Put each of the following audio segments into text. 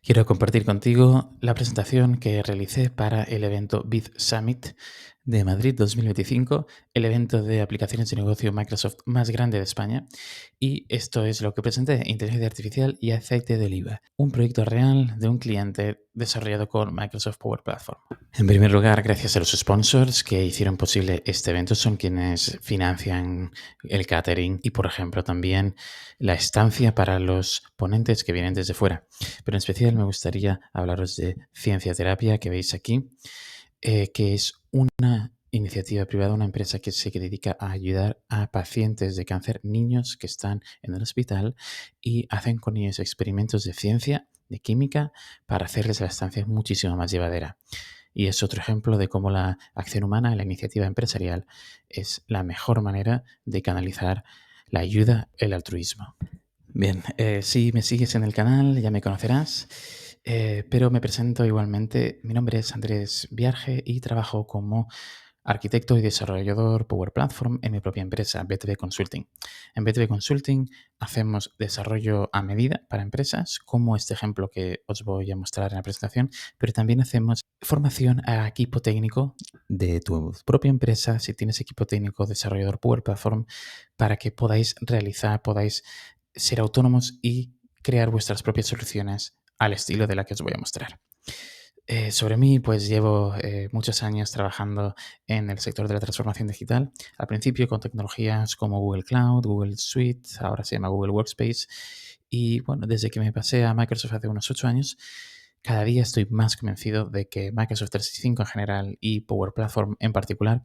Quiero compartir contigo la presentación que realicé para el evento Biz Summit de Madrid 2025, el evento de aplicaciones de negocio Microsoft más grande de España. Y esto es lo que presenté: inteligencia artificial y aceite de oliva, un proyecto real de un cliente desarrollado con Microsoft Power Platform. En primer lugar, gracias a los sponsors que hicieron posible este evento, son quienes financian el catering y, por ejemplo, también la estancia para los ponentes que vienen desde fuera. Pero en especial me gustaría hablaros de Ciencia Terapia, que veis aquí, que es una iniciativa privada, una empresa que se dedica a ayudar a pacientes de cáncer, niños que están en el hospital, y hacen con ellos experimentos de ciencia, de química, para hacerles la estancia muchísimo más llevadera. Y es otro ejemplo de cómo la acción humana, la iniciativa empresarial, es la mejor manera de canalizar la ayuda, el altruismo. Bien, si me sigues en el canal ya me conocerás, pero me presento igualmente. Mi nombre es Andrés Viarge y trabajo como arquitecto y desarrollador Power Platform en mi propia empresa, BTV Consulting. En BTV Consulting hacemos desarrollo a medida para empresas, como este ejemplo que os voy a mostrar en la presentación, pero también hacemos formación a equipo técnico de tu propia empresa, si tienes equipo técnico desarrollador Power Platform, para que podáis ser autónomos y crear vuestras propias soluciones al estilo de la que os voy a mostrar. Sobre mí, pues llevo muchos años trabajando en el sector de la transformación digital. Al principio con tecnologías como Google Cloud, Google Suite, ahora se llama Google Workspace. Y bueno, desde que me pasé a Microsoft hace unos 8 años, cada día estoy más convencido de que Microsoft 365 en general y Power Platform en particular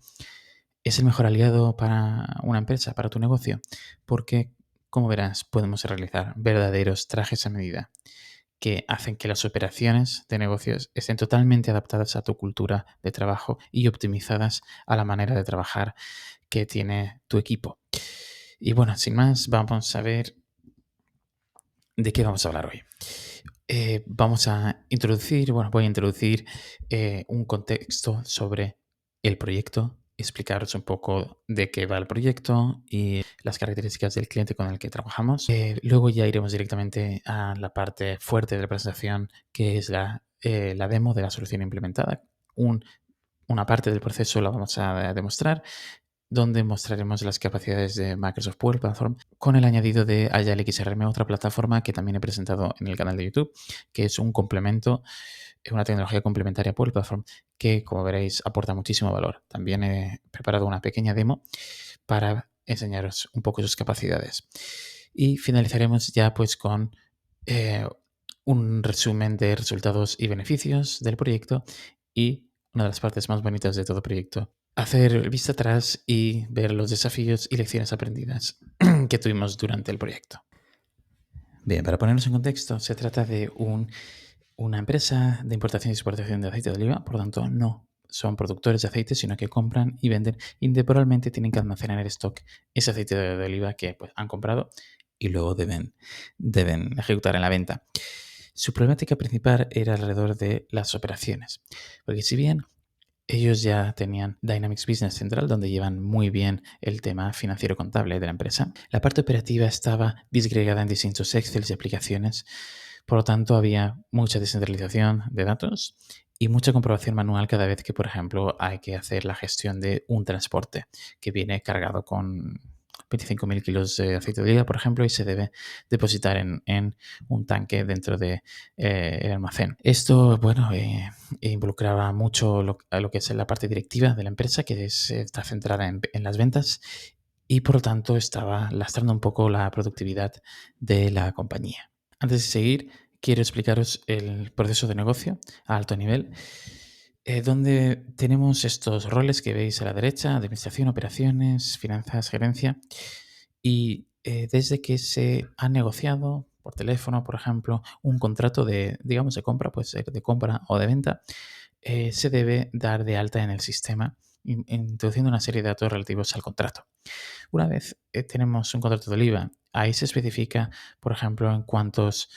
es el mejor aliado para una empresa, para tu negocio, porque, como verás, podemos realizar verdaderos trajes a medida que hacen que las operaciones de negocios estén totalmente adaptadas a tu cultura de trabajo y optimizadas a la manera de trabajar que tiene tu equipo. Y bueno, sin más, vamos a ver de qué vamos a hablar hoy. Voy a introducir un contexto sobre el proyecto, explicaros un poco de qué va el proyecto y las características del cliente con el que trabajamos. Luego ya iremos directamente a la parte fuerte de la presentación, que es la demo de la solución implementada. Una parte del proceso la vamos a demostrar, donde mostraremos las capacidades de Microsoft Power Platform con el añadido de Agile XRM, otra plataforma que también he presentado en el canal de YouTube, que es un complemento, una tecnología complementaria a Power Platform que, como veréis, aporta muchísimo valor. También he preparado una pequeña demo para enseñaros un poco sus capacidades. Y finalizaremos ya pues con un resumen de resultados y beneficios del proyecto y una de las partes más bonitas de todo proyecto: hacer vista atrás y ver los desafíos y lecciones aprendidas que tuvimos durante el proyecto. Bien, para ponernos en contexto, se trata de una empresa de importación y exportación de aceite de oliva, por lo tanto no son productores de aceite, sino que compran y venden, y temporalmente tienen que almacenar en stock ese aceite de oliva que pues, han comprado y luego deben ejecutar en la venta. Su problemática principal era alrededor de las operaciones, porque si bien ellos ya tenían Dynamics Business Central, donde llevan muy bien el tema financiero contable de la empresa, la parte operativa estaba disgregada en distintos Excel y aplicaciones. Por lo tanto, había mucha descentralización de datos y mucha comprobación manual cada vez que, por ejemplo, hay que hacer la gestión de un transporte que viene cargado con 25.000 kilos de aceite de oliva, por ejemplo, y se debe depositar en un tanque dentro de el almacén. Esto, bueno, involucraba mucho a lo que es la parte directiva de la empresa, que está centrada en las ventas, y por lo tanto estaba lastrando un poco la productividad de la compañía. Antes de seguir, quiero explicaros el proceso de negocio a alto nivel, donde tenemos estos roles que veis a la derecha: administración, operaciones, finanzas, gerencia. Y desde que se ha negociado por teléfono, por ejemplo, un contrato digamos, de compra, puede ser de compra o de venta, se debe dar de alta en el sistema, introduciendo una serie de datos relativos al contrato. Una vez tenemos un contrato de oliva, ahí se especifica, por ejemplo, en cuántos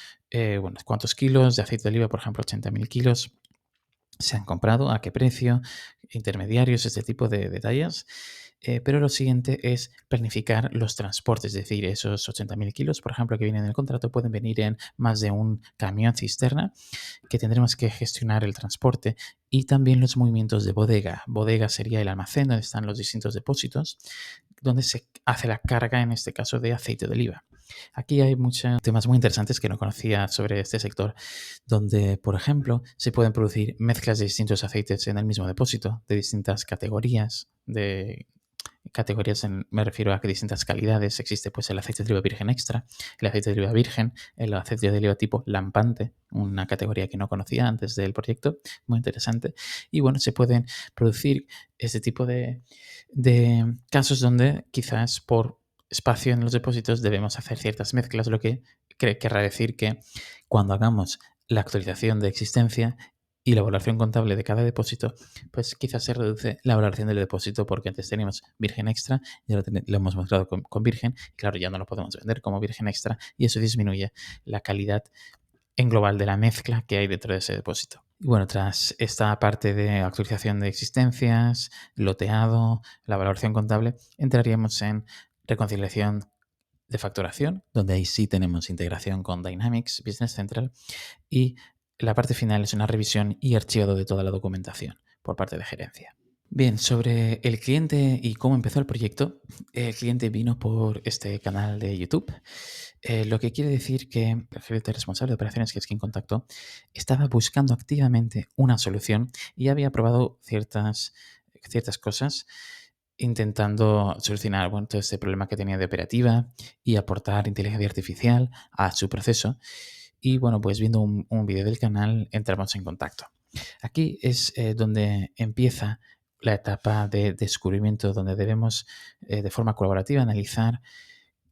kilos de aceite de oliva, por ejemplo, 80.000 kilos, se han comprado, a qué precio, intermediarios, este tipo de detalles. Pero lo siguiente es planificar los transportes, es decir, esos 80.000 kilos, por ejemplo, que vienen en el contrato, pueden venir en más de un camión cisterna que tendremos que gestionar el transporte y también los movimientos de bodega. Bodega sería el almacén donde están los distintos depósitos, donde se hace la carga, en este caso, de aceite de oliva. Aquí hay muchos temas muy interesantes que no conocía sobre este sector, donde, por ejemplo, se pueden producir mezclas de distintos aceites en el mismo depósito, de distintas categorías, me refiero a que distintas calidades. Existe pues el aceite de oliva virgen extra, el aceite de oliva virgen, el aceite de oliva tipo lampante, una categoría que no conocía antes del proyecto, muy interesante. Y bueno, se pueden producir este tipo de casos donde quizás por espacio en los depósitos debemos hacer ciertas mezclas, lo que querrá decir que cuando hagamos la actualización de existencia y la valoración contable de cada depósito, pues quizás se reduce la valoración del depósito porque antes teníamos virgen extra y ahora lo hemos mezclado con virgen. Y claro, ya no lo podemos vender como virgen extra y eso disminuye la calidad en global de la mezcla que hay dentro de ese depósito. Y bueno, tras esta parte de actualización de existencias, loteado, la valoración contable, entraríamos en reconciliación de facturación, donde ahí sí tenemos integración con Dynamics Business Central, y la parte final es una revisión y archivado de toda la documentación por parte de gerencia. Bien, sobre el cliente y cómo empezó el proyecto, el cliente vino por este canal de YouTube, lo que quiere decir que el gerente responsable de operaciones, que es quien contactó, estaba buscando activamente una solución y había probado ciertas cosas intentando solucionar todo este problema que tenía de operativa y aportar inteligencia artificial a su proceso. Y bueno, pues viendo un vídeo del canal entramos en contacto. Aquí es donde empieza la etapa de descubrimiento, donde debemos de forma colaborativa analizar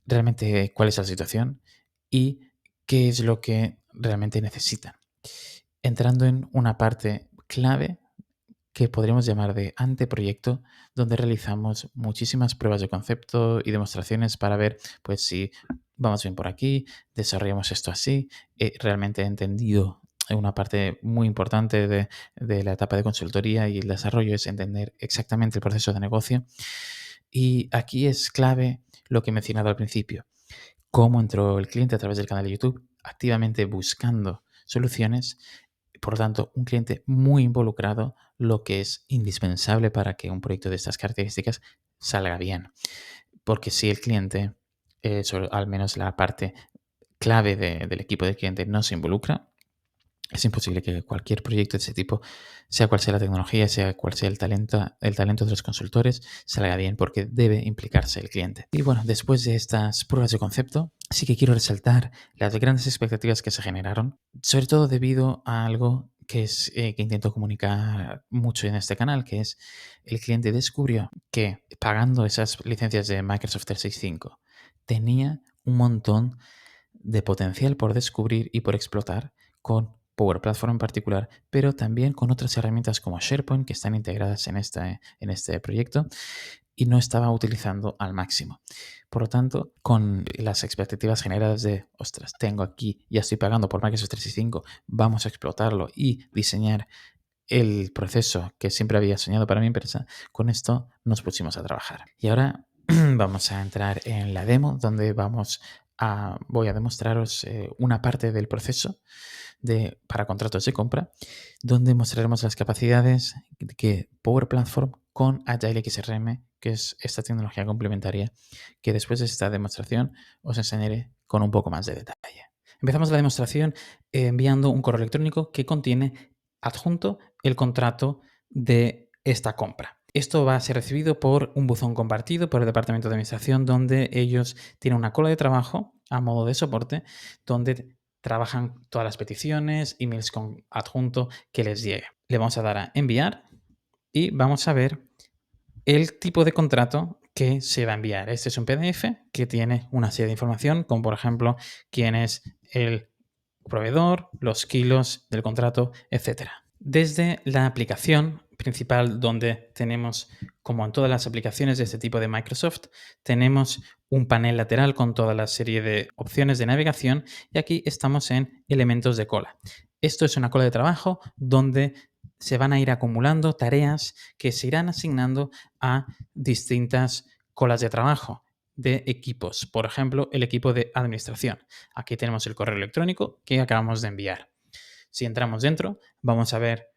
realmente cuál es la situación y qué es lo que realmente necesitan. Entrando en una parte clave que podríamos llamar de anteproyecto, donde realizamos muchísimas pruebas de concepto y demostraciones para ver pues si vamos bien por aquí, desarrollamos esto así. Realmente he entendido una parte muy importante de la etapa de consultoría y el desarrollo es entender exactamente el proceso de negocio. Y aquí es clave lo que he mencionado al principio, cómo entró el cliente a través del canal de YouTube, activamente buscando soluciones. Por lo tanto, un cliente muy involucrado, lo que es indispensable para que un proyecto de estas características salga bien. Porque si el cliente, al menos la parte clave del equipo del cliente, no se involucra, es imposible que cualquier proyecto de ese tipo, sea cual sea la tecnología, sea cual sea el talento de los consultores, salga bien porque debe implicarse el cliente. Y bueno, después de estas pruebas de concepto, sí que quiero resaltar las grandes expectativas que se generaron, sobre todo debido a algo que intento comunicar mucho en este canal, que es el cliente descubrió que pagando esas licencias de Microsoft 365 tenía un montón de potencial por descubrir y por explotar con Power Platform en particular, pero también con otras herramientas como SharePoint que están integradas en este proyecto y no estaba utilizando al máximo. Por lo tanto, con las expectativas generadas de, ostras, tengo aquí, ya estoy pagando por Microsoft 365, vamos a explotarlo y diseñar el proceso que siempre había soñado para mi empresa, con esto nos pusimos a trabajar. Y ahora vamos a entrar en la demo donde voy a demostraros una parte del proceso para contratos de compra, donde mostraremos las capacidades que Power Platform con Agile XRM, que es esta tecnología complementaria, que después de esta demostración os enseñaré con un poco más de detalle. Empezamos la demostración enviando un correo electrónico que contiene adjunto el contrato de esta compra. Esto va a ser recibido por un buzón compartido por el departamento de administración, donde ellos tienen una cola de trabajo a modo de soporte, donde trabajan todas las peticiones, emails con adjunto que les llegue. Le vamos a dar a enviar y vamos a ver el tipo de contrato que se va a enviar. Este es un PDF que tiene una serie de información, como por ejemplo quién es el proveedor, los kilos del contrato, etc. Desde la aplicación principal, donde tenemos, como en todas las aplicaciones de este tipo de Microsoft, tenemos un panel lateral con toda la serie de opciones de navegación y aquí estamos en elementos de cola. Esto es una cola de trabajo donde se van a ir acumulando tareas que se irán asignando a distintas colas de trabajo de equipos. Por ejemplo, el equipo de administración. Aquí tenemos el correo electrónico que acabamos de enviar. Si entramos dentro, vamos a ver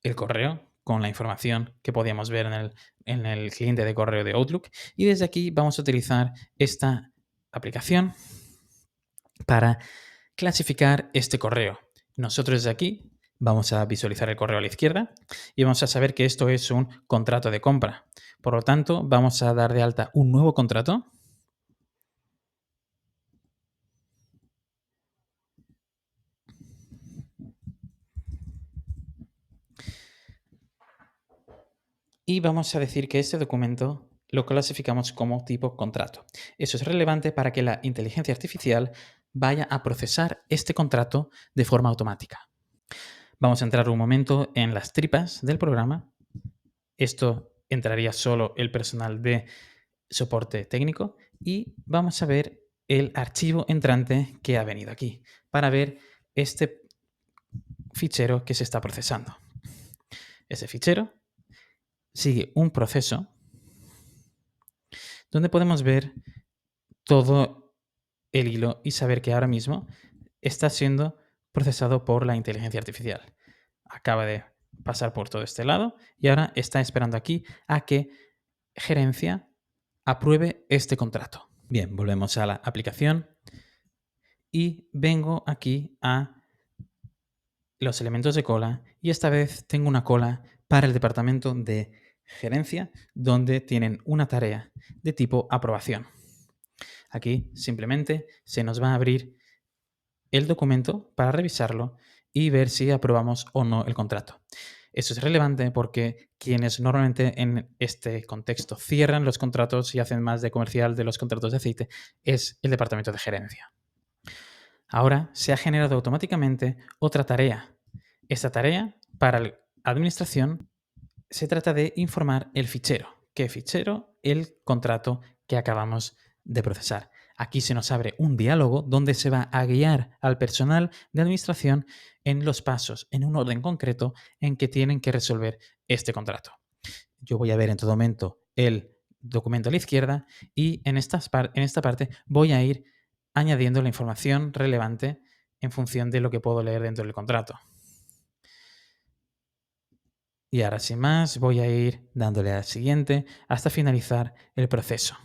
el correo con la información que podíamos ver en el cliente de correo de Outlook. Y desde aquí vamos a utilizar esta aplicación para clasificar este correo. Nosotros desde aquí vamos a visualizar el correo a la izquierda y vamos a saber que esto es un contrato de compra. Por lo tanto, vamos a dar de alta un nuevo contrato. Y vamos a decir que este documento lo clasificamos como tipo contrato. Eso es relevante para que la inteligencia artificial vaya a procesar este contrato de forma automática. Vamos a entrar un momento en las tripas del programa. Esto entraría solo el personal de soporte técnico y vamos a ver el archivo entrante que ha venido aquí para ver este fichero que se está procesando. Ese fichero sigue un proceso donde podemos ver todo el hilo y saber que ahora mismo está siendo procesado por la inteligencia artificial. Acaba de pasar por todo este lado y ahora está esperando aquí a que gerencia apruebe este contrato. Bien, volvemos a la aplicación y vengo aquí a los elementos de cola y esta vez tengo una cola para el departamento de gerencia donde tienen una tarea de tipo aprobación. Aquí simplemente se nos va a abrir el documento para revisarlo y ver si aprobamos o no el contrato. Eso es relevante porque quienes normalmente en este contexto cierran los contratos y hacen más de comercial de los contratos de aceite es el departamento de gerencia. Ahora se ha generado automáticamente otra tarea. Esta tarea para la administración se trata de informar el fichero. ¿Qué fichero? El contrato que acabamos de procesar. Aquí se nos abre un diálogo donde se va a guiar al personal de administración en los pasos, en un orden concreto en que tienen que resolver este contrato. Yo voy a ver en todo momento el documento a la izquierda y en esta parte voy a ir añadiendo la información relevante en función de lo que puedo leer dentro del contrato. Y ahora sin más voy a ir dándole al siguiente hasta finalizar el proceso.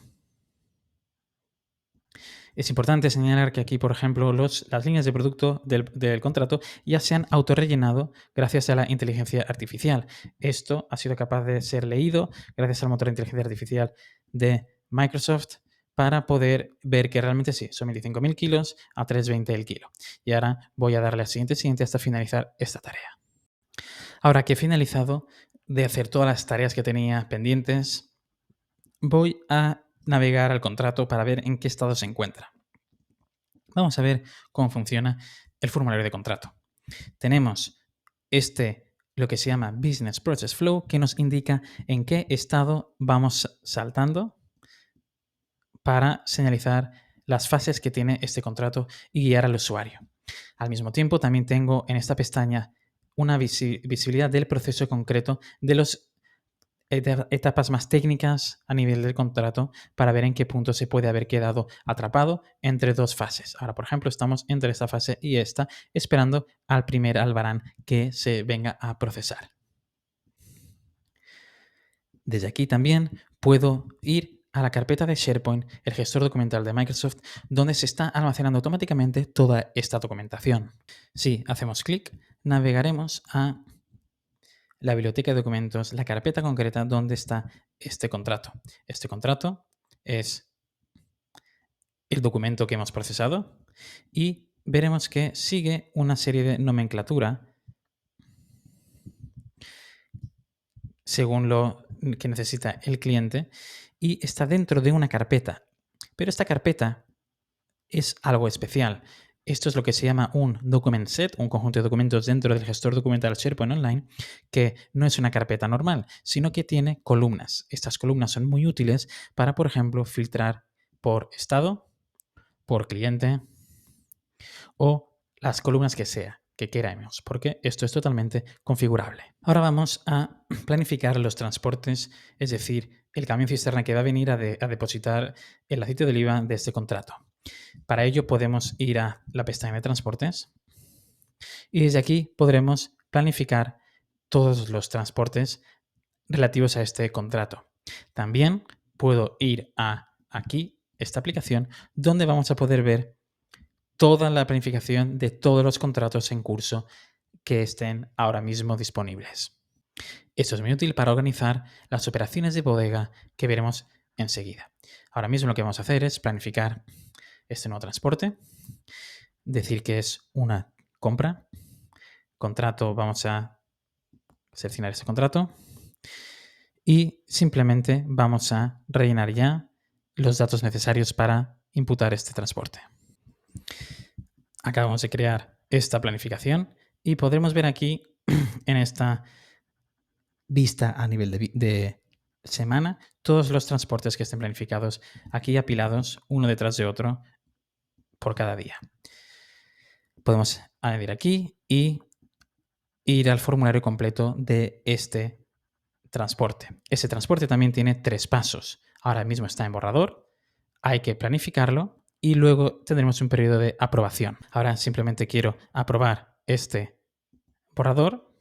Es importante señalar que aquí, por ejemplo, las líneas de producto del contrato ya se han autorrellenado gracias a la inteligencia artificial. Esto ha sido capaz de ser leído gracias al motor de inteligencia artificial de Microsoft para poder ver que realmente sí, son 25.000 kilos a 3,20 el kilo. Y ahora voy a darle al siguiente hasta finalizar esta tarea. Ahora que he finalizado de hacer todas las tareas que tenía pendientes, voy a navegar al contrato para ver en qué estado se encuentra. Vamos a ver cómo funciona el formulario de contrato. Tenemos lo que se llama Business Process Flow, que nos indica en qué estado vamos saltando para señalizar las fases que tiene este contrato y guiar al usuario. Al mismo tiempo, también tengo en esta pestaña una visibilidad del proceso concreto de las etapas más técnicas a nivel del contrato para ver en qué punto se puede haber quedado atrapado entre dos fases. Ahora, por ejemplo, estamos entre esta fase y esta, esperando al primer albarán que se venga a procesar. Desde aquí también puedo ir a la carpeta de SharePoint, el gestor documental de Microsoft, donde se está almacenando automáticamente toda esta documentación. Si hacemos clic, navegaremos a la biblioteca de documentos, la carpeta concreta donde está este contrato. Este contrato es el documento que hemos procesado y veremos que sigue una serie de nomenclatura según lo que necesita el cliente y está dentro de una carpeta. Pero esta carpeta es algo especial. Esto es lo que se llama un document set, un conjunto de documentos dentro del gestor documental SharePoint Online, que no es una carpeta normal, sino que tiene columnas. Estas columnas son muy útiles para, por ejemplo, filtrar por estado, por cliente o las columnas que sea. que queremos, porque esto es totalmente configurable. Ahora vamos a planificar los transportes, es decir, el camión cisterna que va a venir a depositar el aceite de oliva de este contrato. Para ello podemos ir a la pestaña de transportes y desde aquí podremos planificar todos los transportes relativos a este contrato. También puedo ir a aquí, esta aplicación, donde vamos a poder ver toda la planificación de todos los contratos en curso que estén ahora mismo disponibles. Esto es muy útil para organizar las operaciones de bodega que veremos enseguida. Ahora mismo lo que vamos a hacer es planificar este nuevo transporte, decir que es una compra, contrato, vamos a seleccionar ese contrato y simplemente vamos a rellenar ya los datos necesarios para imputar este transporte. Acabamos de crear esta planificación y podremos ver aquí en esta vista a nivel de semana todos los transportes que estén planificados aquí apilados uno detrás de otro por cada día. Podemos añadir aquí y ir al formulario completo de este transporte. Ese transporte también tiene 3 pasos. Ahora mismo está en borrador, hay que planificarlo y luego tendremos un periodo de aprobación. Ahora simplemente quiero aprobar este borrador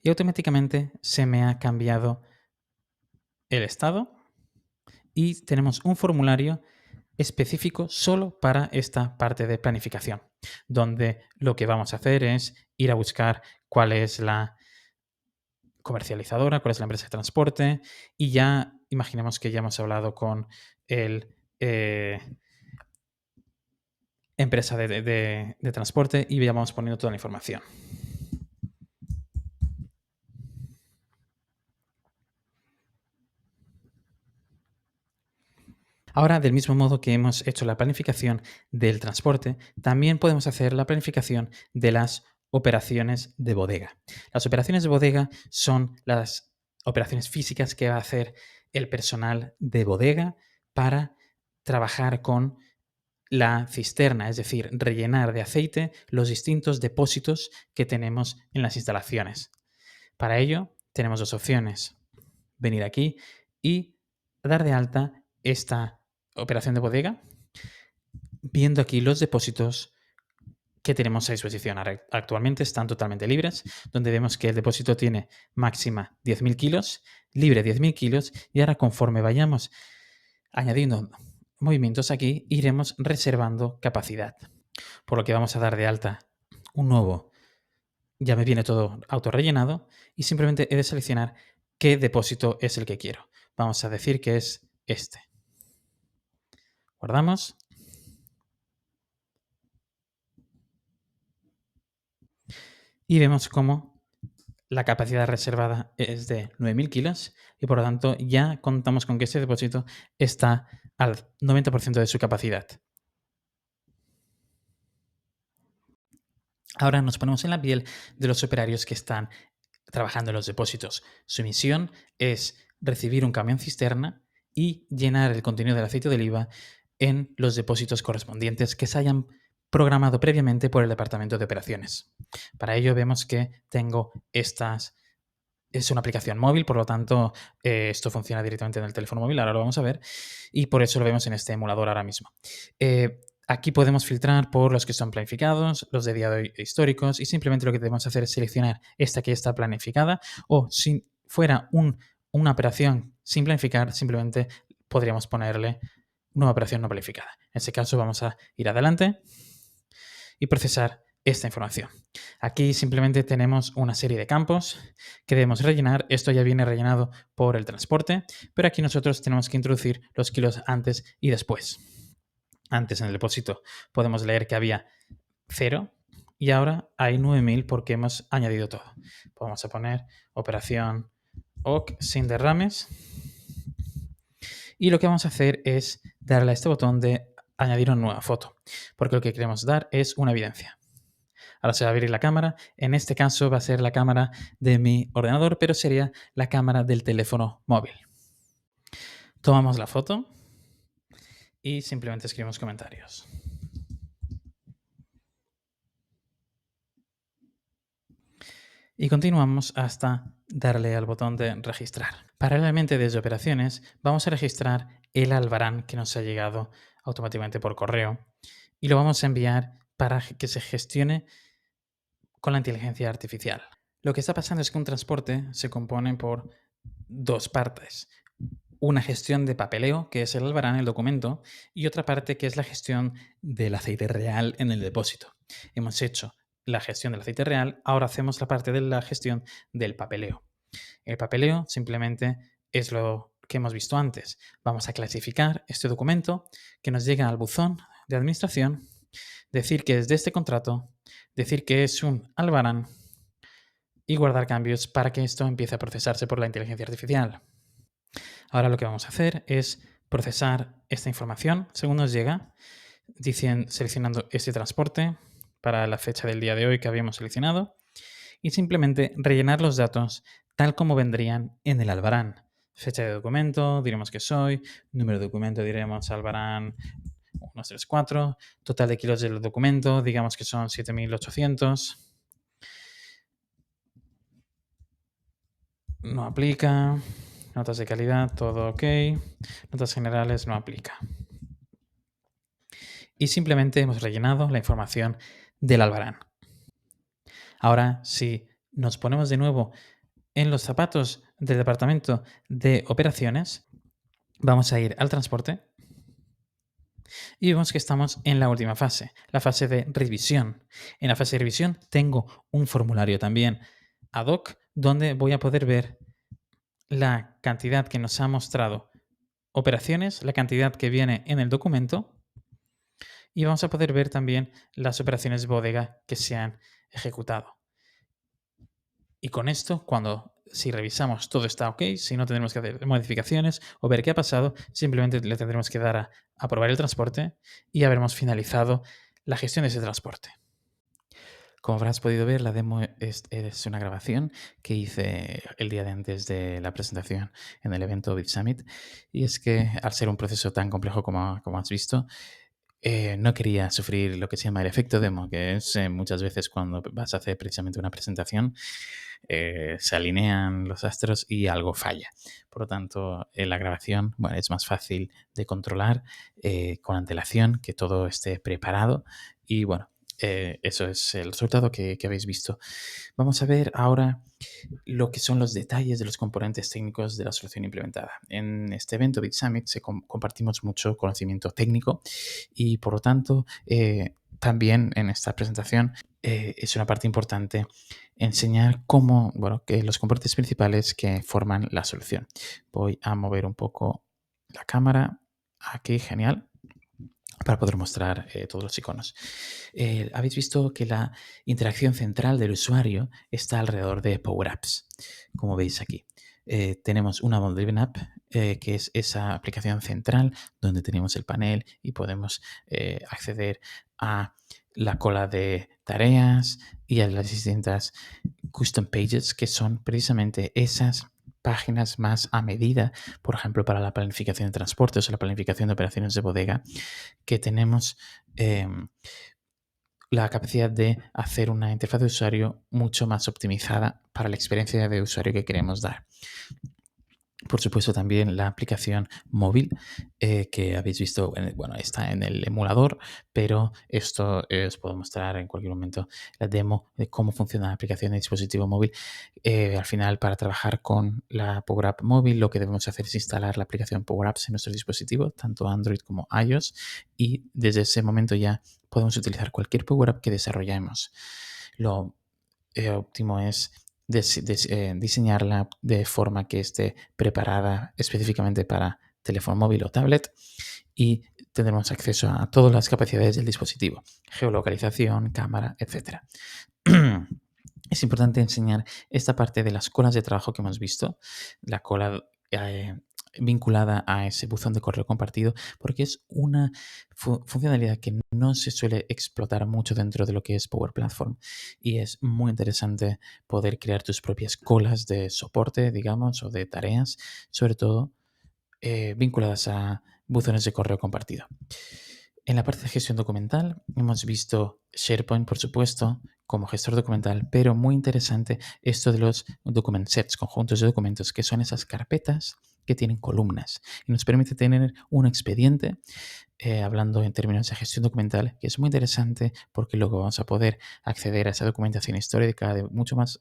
y automáticamente se me ha cambiado el estado y tenemos un formulario específico solo para esta parte de planificación, donde lo que vamos a hacer es ir a buscar cuál es la comercializadora, cuál es la empresa de transporte y ya imaginemos que ya hemos hablado con el empresa de transporte y ya vamos poniendo toda la información. Ahora, del mismo modo que hemos hecho la planificación del transporte, también podemos hacer la planificación de las operaciones de bodega. Las operaciones de bodega son las operaciones físicas que va a hacer el personal de bodega para trabajar con la cisterna, es decir, rellenar de aceite los distintos depósitos que tenemos en las instalaciones. Para ello, tenemos dos opciones. Venir aquí y dar de alta esta operación de bodega, viendo aquí los depósitos que tenemos a disposición. Actualmente están totalmente libres, donde vemos que el depósito tiene máxima 10.000 kilos, libre 10.000 kilos, y ahora conforme vayamos añadiendo movimientos aquí, iremos reservando capacidad. Por lo que vamos a dar de alta un nuevo, ya me viene todo autorrellenado, y simplemente he de seleccionar qué depósito es el que quiero. Vamos a decir que es este. Guardamos. Y vemos cómo la capacidad reservada es de 9.000 kilos y por lo tanto ya contamos con que ese depósito está al 90% de su capacidad. Ahora nos ponemos en la piel de los operarios que están trabajando en los depósitos. Su misión es recibir un camión cisterna y llenar el contenido del aceite de oliva en los depósitos correspondientes que se hayan programado previamente por el departamento de operaciones. Para ello vemos que tengo estas. Es una aplicación móvil, por lo tanto, esto funciona directamente en el teléfono móvil, ahora lo vamos a ver, y por eso lo vemos en este emulador ahora mismo. Aquí podemos filtrar por los que son planificados, los de día de hoy históricos, y simplemente lo que debemos hacer es seleccionar esta que ya está planificada, o si fuera una operación sin planificar, simplemente podríamos ponerle nueva operación no planificada. En este caso vamos a ir adelante y procesar esta información. Aquí simplemente tenemos una serie de campos que debemos rellenar. Esto ya viene rellenado por el transporte, pero aquí nosotros tenemos que introducir los kilos antes y después. Antes en el depósito podemos leer que había 0 y ahora hay 9.000 porque hemos añadido todo. Vamos a poner operación OK sin derrames y lo que vamos a hacer es darle a este botón de añadir una nueva foto, porque lo que queremos dar es una evidencia. Ahora se va a abrir la cámara. En este caso va a ser la cámara de mi ordenador, pero sería la cámara del teléfono móvil. Tomamos la foto y simplemente escribimos comentarios. Y continuamos hasta darle al botón de registrar. Paralelamente desde operaciones vamos a registrar el albarán que nos ha llegado automáticamente por correo y lo vamos a enviar para que se gestione con la inteligencia artificial. Lo que está pasando es que un transporte se compone por dos partes. Una gestión de papeleo, que es el albarán, el documento, y otra parte que es la gestión del aceite real en el depósito. Hemos hecho la gestión del aceite real, ahora hacemos la parte de la gestión del papeleo. El papeleo simplemente es lo que hemos visto antes. Vamos a clasificar este documento que nos llega al buzón de administración, decir que es de este contrato, decir que es un albarán y guardar cambios para que esto empiece a procesarse por la inteligencia artificial. Ahora lo que vamos a hacer es procesar esta información según nos llega, seleccionando este transporte para la fecha del día de hoy que habíamos seleccionado y simplemente rellenar los datos tal como vendrían en el albarán. Fecha de documento, diremos que soy, número de documento diremos albarán 134, total de kilos del documento, digamos que son 7.800. No aplica. Notas de calidad, todo ok. Notas generales, no aplica. Y simplemente hemos rellenado la información del albarán. Ahora, si nos ponemos de nuevo en los zapatos del departamento de operaciones, vamos a ir al transporte y vemos que estamos en la última fase, la fase de revisión. En la fase de revisión tengo un formulario también ad hoc donde voy a poder ver la cantidad que nos ha mostrado operaciones, la cantidad que viene en el documento y vamos a poder ver también las operaciones de bodega que se han ejecutado. Y con esto, si revisamos todo está ok, si no tendremos que hacer modificaciones o ver qué ha pasado, simplemente le tendremos que dar a aprobar el transporte y habremos finalizado la gestión de ese transporte. Como habrás podido ver, la demo es una grabación que hice el día de antes de la presentación en el evento BitSummit. Y es que al ser un proceso tan complejo como has visto, no quería sufrir lo que se llama el efecto demo, que es muchas veces cuando vas a hacer precisamente una presentación, se alinean los astros y algo falla. Por lo tanto, en la grabación es más fácil de controlar con antelación, que todo esté preparado y eso es el resultado que habéis visto. Vamos a ver ahora lo que son los detalles de los componentes técnicos de la solución implementada. En este evento BitSummit compartimos mucho conocimiento técnico y por lo tanto también en esta presentación es una parte importante enseñar que los componentes principales que forman la solución. Voy a mover un poco la cámara. Aquí, genial, para poder mostrar todos los iconos. Habéis visto que la interacción central del usuario está alrededor de Power Apps, como veis aquí. Tenemos una Driven App, que es esa aplicación central donde tenemos el panel y podemos acceder a la cola de tareas y a las distintas custom pages, que son precisamente esas páginas más a medida, por ejemplo, para la planificación de transportes o la planificación de operaciones de bodega, que tenemos la capacidad de hacer una interfaz de usuario mucho más optimizada para la experiencia de usuario que queremos dar. Por supuesto, también la aplicación móvil que habéis visto, está en el emulador, pero esto os puedo mostrar en cualquier momento la demo de cómo funciona la aplicación de dispositivo móvil. Al final, para trabajar con la Power App móvil, lo que debemos hacer es instalar la aplicación Power Apps en nuestro dispositivo, tanto Android como iOS, y desde ese momento ya podemos utilizar cualquier Power App que desarrollemos. Lo óptimo es diseñarla de forma que esté preparada específicamente para teléfono móvil o tablet y tendremos acceso a todas las capacidades del dispositivo, geolocalización, cámara, etc. Es importante enseñar esta parte de las colas de trabajo que hemos visto, la cola vinculada a ese buzón de correo compartido, porque es una funcionalidad que no se suele explotar mucho dentro de lo que es Power Platform y es muy interesante poder crear tus propias colas de soporte, digamos, o de tareas, sobre todo vinculadas a buzones de correo compartido. En la parte de gestión documental hemos visto SharePoint, por supuesto, como gestor documental, pero muy interesante esto de los document sets, conjuntos de documentos, que son esas carpetas que tienen columnas y nos permite tener un expediente, hablando en términos de gestión documental, que es muy interesante porque luego vamos a poder acceder a esa documentación histórica de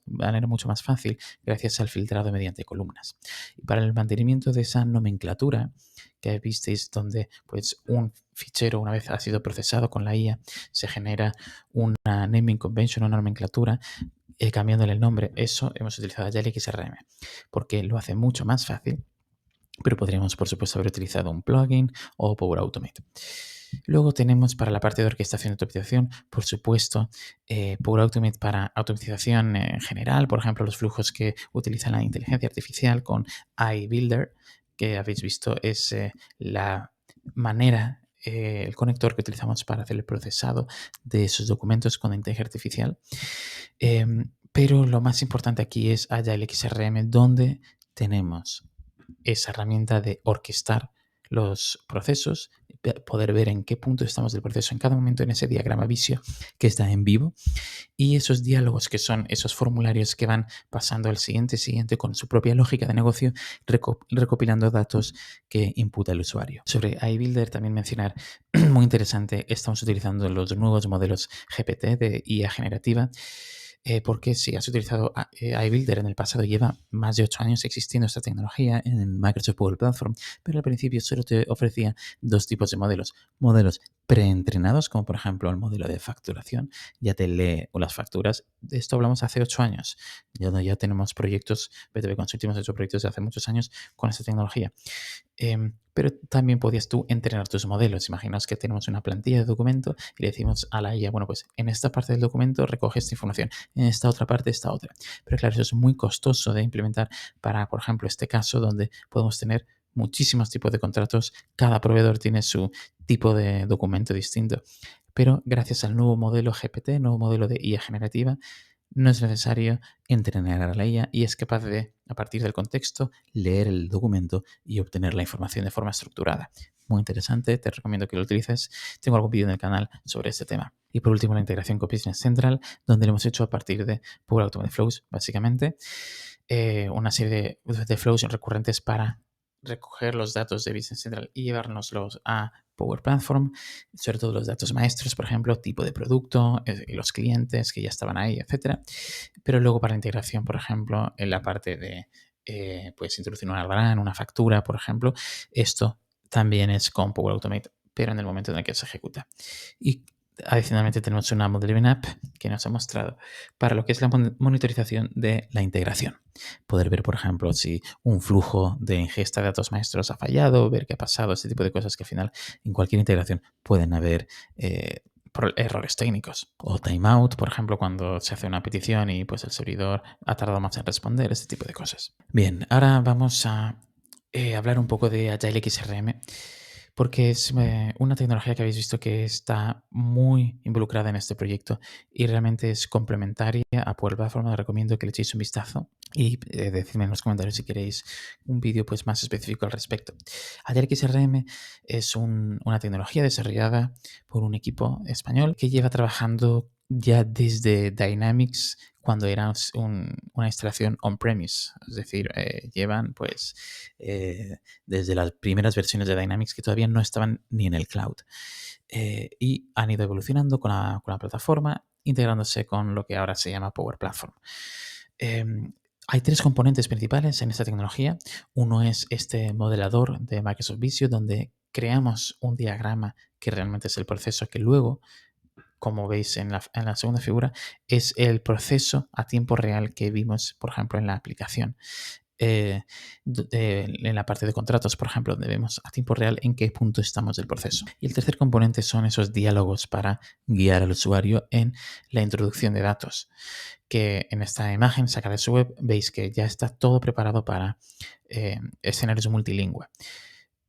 manera mucho más fácil gracias al filtrado mediante columnas. Y para el mantenimiento de esa nomenclatura que visteis, donde pues un fichero, una vez ha sido procesado con la IA, se genera una naming convention, una nomenclatura, cambiándole el nombre. Eso hemos utilizado Agile XRM porque lo hace mucho más fácil, pero podríamos, por supuesto, haber utilizado un plugin o Power Automate. Luego tenemos para la parte de orquestación y automatización, por supuesto, Power Automate para automatización en general, por ejemplo, los flujos que utiliza la inteligencia artificial con iBuilder, que habéis visto es la manera, el conector que utilizamos para hacer el procesado de esos documentos con inteligencia artificial. Pero lo más importante aquí es Agile XRM, donde tenemos esa herramienta de orquestar los procesos, poder ver en qué punto estamos del proceso en cada momento en ese diagrama Visio que está en vivo, y esos diálogos que son esos formularios que van pasando al siguiente con su propia lógica de negocio, recopilando datos que imputa el usuario. Sobre iBuilder también mencionar, muy interesante, estamos utilizando los nuevos modelos GPT de IA generativa, porque si has utilizado iBuilder en el pasado, lleva más de 8 años existiendo esta tecnología en Microsoft Power Platform, pero al principio solo te ofrecía dos tipos de modelos. Modelos preentrenados, como por ejemplo el modelo de facturación, ya te lee las facturas. De esto hablamos hace 8 años. Ya tenemos proyectos, BTV Consulting hemos hecho proyectos de hace muchos años con esta tecnología. Pero también podías tú entrenar tus modelos. Imaginaos que tenemos una plantilla de documento y le decimos a la IA, bueno, pues en esta parte del documento recoge esta información, en esta otra parte esta otra. Pero claro, eso es muy costoso de implementar para, por ejemplo, este caso donde podemos tener muchísimos tipos de contratos. Cada proveedor tiene su tipo de documento distinto. Pero gracias al nuevo modelo GPT, nuevo modelo de IA generativa, no es necesario entrenar a la IA y es capaz de, a partir del contexto, leer el documento y obtener la información de forma estructurada. Muy interesante, te recomiendo que lo utilices. Tengo algún vídeo en el canal sobre este tema. Y por último, la integración con Business Central, donde lo hemos hecho a partir de Power Automate Flows, básicamente. Una serie de flows recurrentes para recoger los datos de Business Central y llevárnoslos a Power Platform, sobre todo los datos maestros, por ejemplo, tipo de producto, los clientes que ya estaban ahí, etcétera. Pero luego para integración, por ejemplo, en la parte de pues introducir un albarán, una factura, por ejemplo, esto también es con Power Automate, pero en el momento en el que se ejecuta. Y adicionalmente tenemos una Model Event App que nos ha mostrado para lo que es la monitorización de la integración. Poder ver, por ejemplo, si un flujo de ingesta de datos maestros ha fallado, ver qué ha pasado, ese tipo de cosas que al final en cualquier integración pueden haber errores técnicos. O timeout, por ejemplo, cuando se hace una petición y pues el servidor ha tardado más en responder, ese tipo de cosas. Bien, ahora vamos a hablar un poco de Agile XRM, porque es una tecnología que habéis visto que está muy involucrada en este proyecto y realmente es complementaria a Power Platform. Os recomiendo que le echéis un vistazo y decidme en los comentarios si queréis un vídeo pues, más específico al respecto. Agile XRM es una tecnología desarrollada por un equipo español que lleva trabajando ya desde Dynamics cuando era una instalación on-premise, es decir, llevan pues desde las primeras versiones de Dynamics que todavía no estaban ni en el cloud. Y han ido evolucionando con la plataforma, integrándose con lo que ahora se llama Power Platform. Hay tres componentes principales en esta tecnología. Uno es este modelador de Microsoft Visio, donde creamos un diagrama que realmente es el proceso que luego, como veis en la segunda figura, es el proceso a tiempo real que vimos, por ejemplo, en la aplicación. En la parte de contratos, por ejemplo, donde vemos a tiempo real en qué punto estamos del proceso. Y el tercer componente son esos diálogos para guiar al usuario en la introducción de datos, que en esta imagen sacada de su web veis que ya está todo preparado para escenarios multilingüe.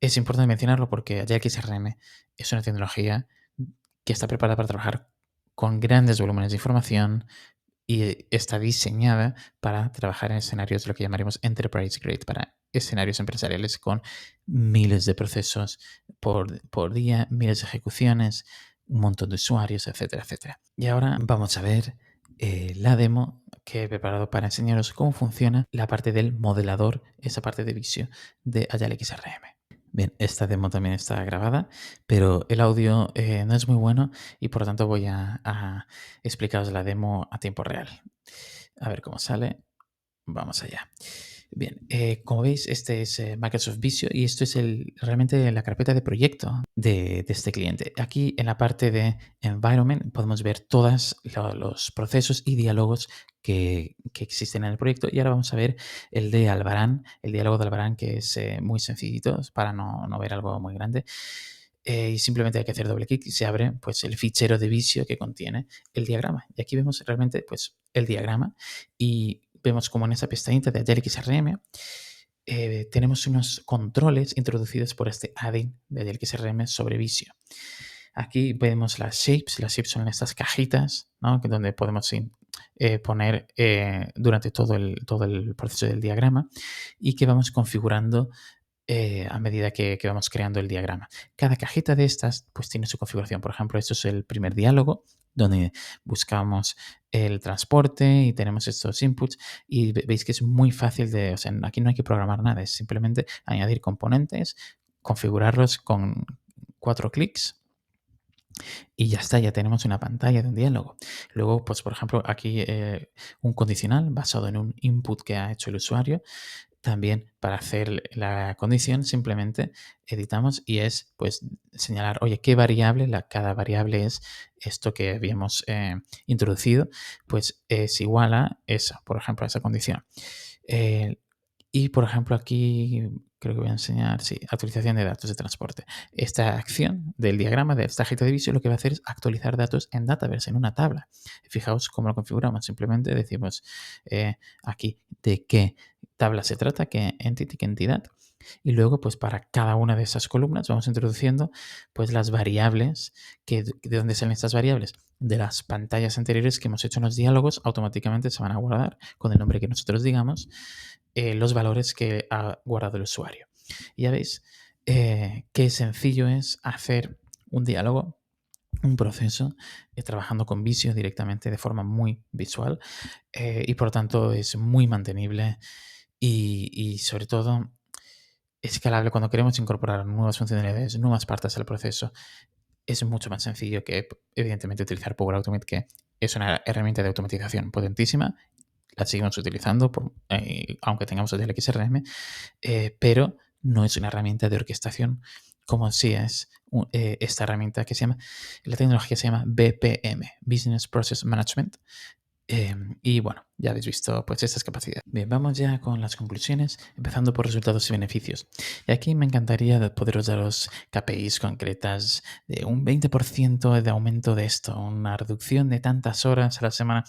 Es importante mencionarlo porque Agile XRM es una tecnología que está preparada para trabajar con grandes volúmenes de información y está diseñada para trabajar en escenarios de lo que llamaremos enterprise grade, para escenarios empresariales con miles de procesos por día, miles de ejecuciones, un montón de usuarios, etcétera, etcétera. Y ahora vamos a ver la demo que he preparado para enseñaros cómo funciona la parte del modelador, esa parte de Visio de Agile XRM. Bien, esta demo también está grabada, pero el audio no es muy bueno y por lo tanto voy a explicaros la demo a tiempo real. A ver cómo sale. Vamos allá. Bien, como veis, este es Microsoft Visio y esto es realmente la carpeta de proyecto de este cliente. Aquí en la parte de Environment podemos ver todos los procesos y diálogos que existen en el proyecto. Y ahora vamos a ver el de Albarán, el diálogo de Albarán, que es muy sencillito para no ver algo muy grande. Y simplemente hay que hacer doble clic y se abre pues, el fichero de Visio que contiene el diagrama. Y aquí vemos realmente pues, el diagrama y vemos como en esa pestañita de Agile XRM tenemos unos controles introducidos por este add-in de Agile XRM sobre Visio. Aquí vemos las shapes. Las shapes son estas cajitas, ¿no? Donde podemos poner durante todo el proceso del diagrama y que vamos configurando a medida que vamos creando el diagrama. Cada cajita de estas pues tiene su configuración. Por ejemplo, esto es el primer diálogo donde buscamos el transporte y tenemos estos inputs y veis que es muy fácil o sea, aquí no hay que programar nada, es simplemente añadir componentes, configurarlos con 4 clics y ya está, ya tenemos una pantalla de un diálogo. Luego, pues por ejemplo, aquí un condicional basado en un input que ha hecho el usuario. También para hacer la condición simplemente editamos y es pues señalar, oye, qué variable, cada variable es esto que habíamos introducido, pues es igual a esa, por ejemplo, a esa condición. Y por ejemplo aquí creo que voy a enseñar, sí, actualización de datos de transporte. Esta acción del diagrama de esta hojita de Visio lo que va a hacer es actualizar datos en Dataverse, en una tabla. Fijaos cómo lo configuramos. Simplemente decimos aquí de qué tabla se trata, qué entity, qué entidad. Y luego, pues para cada una de esas columnas vamos introduciendo pues las variables. ¿De dónde salen estas variables? De las pantallas anteriores que hemos hecho en los diálogos, automáticamente se van a guardar con el nombre que nosotros digamos los valores que ha guardado el usuario. Y ya veis qué sencillo es hacer un diálogo, un proceso, trabajando con Visio directamente de forma muy visual y por lo tanto es muy mantenible y sobre todo escalable cuando queremos incorporar nuevas funcionalidades, nuevas partes del proceso. Es mucho más sencillo que, evidentemente, utilizar Power Automate, que es una herramienta de automatización potentísima. La seguimos utilizando, aunque tengamos el XRM, pero no es una herramienta de orquestación como si es esta herramienta que se llama, la tecnología se llama BPM, Business Process Management. Y bueno, ya habéis visto pues estas capacidades. Bien, vamos ya con las conclusiones, empezando por resultados y beneficios. Y aquí me encantaría poderos daros KPIs concretas de un 20% de aumento de esto, una reducción de tantas horas a la semana.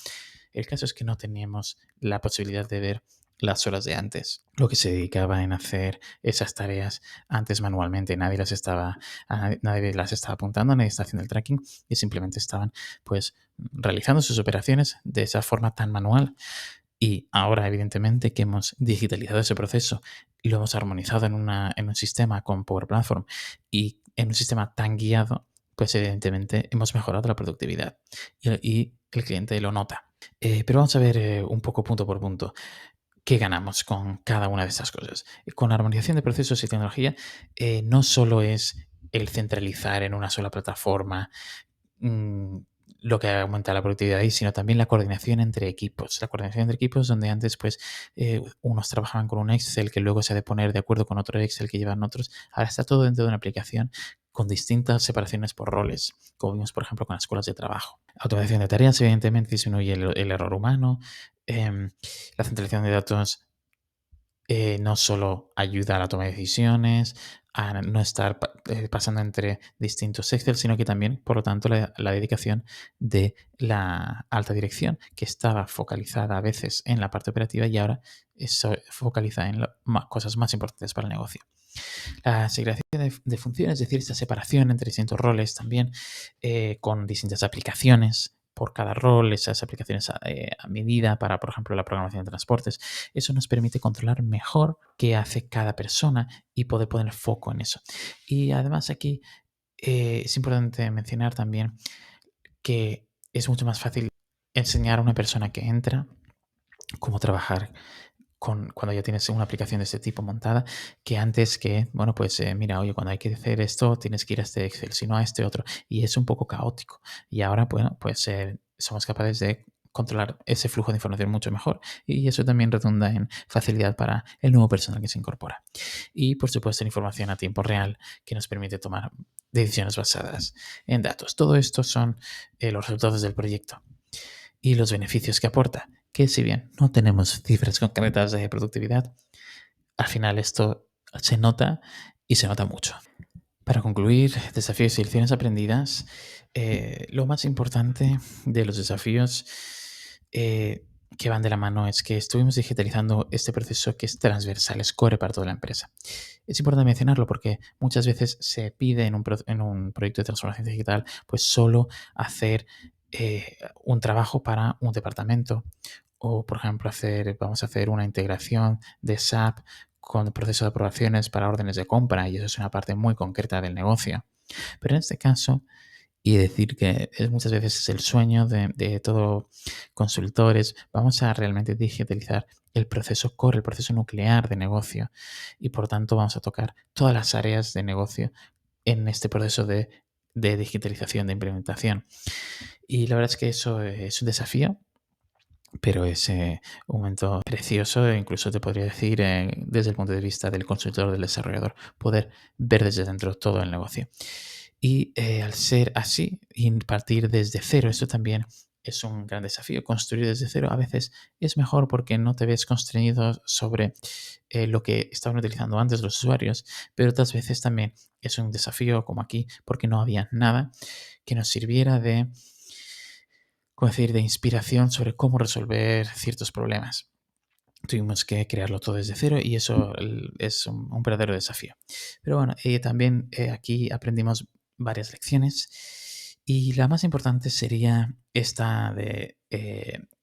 El caso es que no teníamos la posibilidad de ver las horas de antes, lo que se dedicaba en hacer esas tareas antes manualmente. Nadie las estaba apuntando, nadie estaba haciendo el tracking y simplemente estaban pues realizando sus operaciones de esa forma tan manual. Y ahora, evidentemente, que hemos digitalizado ese proceso y lo hemos armonizado en un sistema con Power Platform y en un sistema tan guiado, pues evidentemente hemos mejorado la productividad y el cliente lo nota. Pero vamos a ver un poco punto por punto qué ganamos con cada una de estas cosas. Con la armonización de procesos y tecnología, no solo es el centralizar en una sola plataforma mm, lo que aumenta la productividad ahí, sino también la coordinación entre equipos. La coordinación entre equipos donde antes pues unos trabajaban con un Excel que luego se ha de poner de acuerdo con otro Excel que llevan otros. Ahora está todo dentro de una aplicación con distintas separaciones por roles, como vimos por ejemplo con las escuelas de trabajo. Automatización de tareas evidentemente disminuye el error humano. La centralización de datos no solo ayuda a la toma de decisiones, a no estar pasando entre distintos Excel, sino que también, por lo tanto, la dedicación de la alta dirección, que estaba focalizada a veces en la parte operativa y ahora se focaliza en cosas más importantes para el negocio. La segregación de funciones, es decir, esta separación entre distintos roles también, con distintas aplicaciones por cada rol, esas aplicaciones a medida para, por ejemplo, la programación de transportes. Eso nos permite controlar mejor qué hace cada persona y poder poner foco en eso. Y además aquí es importante mencionar también que es mucho más fácil enseñar a una persona que entra cómo trabajar cuando ya tienes una aplicación de este tipo montada, que antes que, bueno, pues mira, oye, cuando hay que hacer esto, tienes que ir a este Excel, si no a este otro, y es un poco caótico. Y ahora, bueno, pues somos capaces de controlar ese flujo de información mucho mejor y eso también redunda en facilidad para el nuevo personal que se incorpora. Y, por supuesto, la información a tiempo real que nos permite tomar decisiones basadas en datos. Todo esto son los resultados del proyecto y los beneficios que aporta, que si bien no tenemos cifras concretas de productividad, al final esto se nota y se nota mucho. Para concluir, desafíos y lecciones aprendidas, lo más importante de los desafíos que van de la mano es que estuvimos digitalizando este proceso que es transversal, es core para toda la empresa. Es importante mencionarlo porque muchas veces se pide en un proyecto de transformación digital pues solo hacer un trabajo para un departamento o, por ejemplo, vamos a hacer una integración de SAP con el proceso de aprobaciones para órdenes de compra y eso es una parte muy concreta del negocio. Pero en este caso, y decir que muchas veces es el sueño de todo consultores, vamos a realmente digitalizar el proceso core, el proceso nuclear de negocio y por tanto vamos a tocar todas las áreas de negocio en este proceso de digitalización, de implementación. Y la verdad es que eso es un desafío, pero es un momento precioso e incluso te podría decir desde el punto de vista del consultor, del desarrollador, poder ver desde dentro todo el negocio. Y al ser así y partir desde cero, esto también es un gran desafío. Construir desde cero a veces es mejor porque no te ves constreñido sobre lo que estaban utilizando antes los usuarios, pero otras veces también es un desafío como aquí porque no había nada que nos sirviera de, ¿cómo decir?, de inspiración sobre cómo resolver ciertos problemas. Tuvimos que crearlo todo desde cero y eso es un verdadero desafío. Pero bueno, también aquí aprendimos varias lecciones y la más importante sería esta de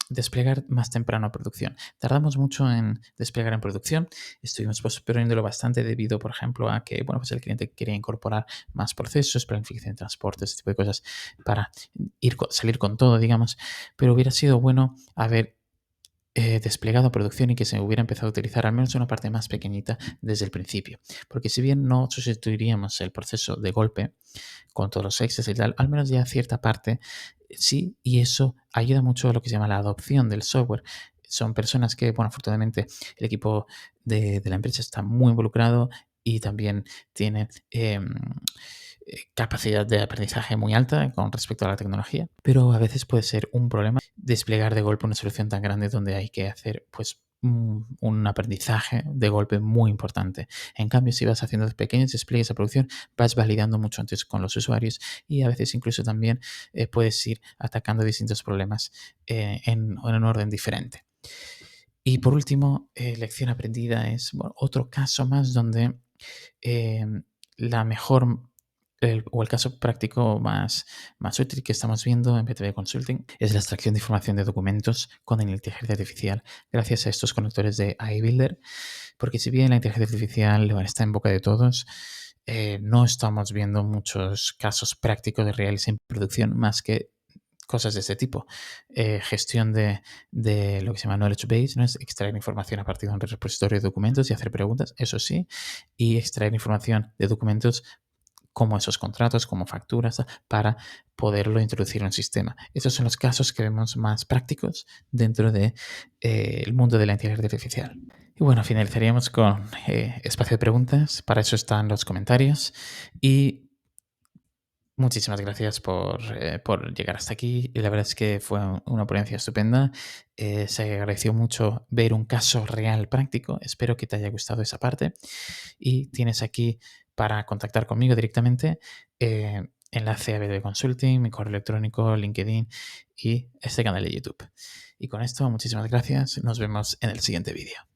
desplegar más temprano a producción. Tardamos mucho en desplegar en producción, estuvimos posponiéndolo bastante debido, por ejemplo, a que bueno, pues el cliente quería incorporar más procesos, planificación de transporte, este tipo de cosas para salir con todo, digamos, pero hubiera sido bueno haber desplegado a producción y que se hubiera empezado a utilizar al menos una parte más pequeñita desde el principio. Porque si bien no sustituiríamos el proceso de golpe con todos los extras y tal, al menos ya cierta parte sí, y eso ayuda mucho a lo que se llama la adopción del software. Son personas que, bueno, afortunadamente el equipo de la empresa está muy involucrado y también tiene capacidad de aprendizaje muy alta con respecto a la tecnología, pero a veces puede ser un problema desplegar de golpe una solución tan grande donde hay que hacer pues un aprendizaje de golpe muy importante. En cambio, si vas haciendo pequeños despliegues de producción, vas validando mucho antes con los usuarios y a veces incluso también puedes ir atacando distintos problemas en un orden diferente. Y por último, lección aprendida es bueno, otro caso más donde eh, la mejor o el caso práctico más útil que estamos viendo en PTV Consulting es la extracción de información de documentos con la inteligencia artificial gracias a estos conectores de AI Builder, porque si bien la inteligencia artificial bueno, está en boca de todos, no estamos viendo muchos casos prácticos de reales en producción más que cosas de este tipo. Gestión de lo que se llama knowledge base, ¿no? Es extraer información a partir de un repositorio de documentos y hacer preguntas, eso sí, y extraer información de documentos como esos contratos, como facturas, para poderlo introducir en un sistema. Esos son los casos que vemos más prácticos dentro de, el mundo de la inteligencia artificial. Y bueno, finalizaríamos con espacio de preguntas. Para eso están los comentarios. Y muchísimas gracias por llegar hasta aquí. Y la verdad es que fue una ponencia estupenda. Se agradeció mucho ver un caso real práctico. Espero que te haya gustado esa parte. Y tienes aquí para contactar conmigo directamente enlace a BD Consulting, mi correo electrónico, LinkedIn y este canal de YouTube. Y con esto, muchísimas gracias. Nos vemos en el siguiente vídeo.